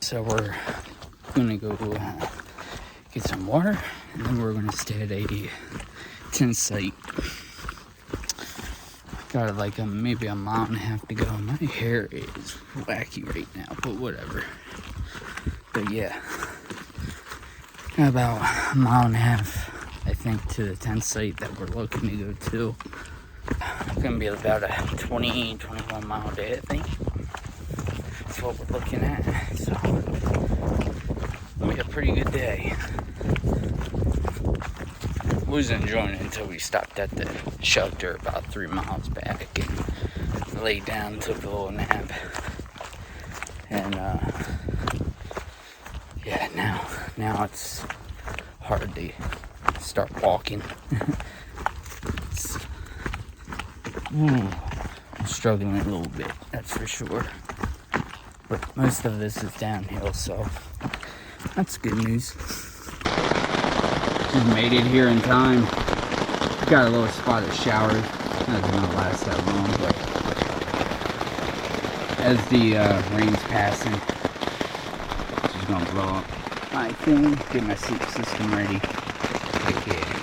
So we're gonna go get some water, and then we're gonna stay at a tent site. Got like maybe a mile and a half to go. My hair is wacky right now, but whatever. But yeah, about a mile and a half, I think, to the tent site that we're looking to go to. It's gonna be about a 21 mile day, I think. That's what we're looking at. So it'll be a pretty good day. Was enjoying it until we stopped at the shelter about 3 miles back and laid down, took a little nap, and yeah, now it's hard to start walking. I'm struggling a little bit, that's for sure, but most of this is downhill, so that's good news. Just made it here in time. Got a little spot of showers. Not gonna last that long, but as the rain's passing, it's just gonna blow up my thing, get my sleep system ready. Like, yeah.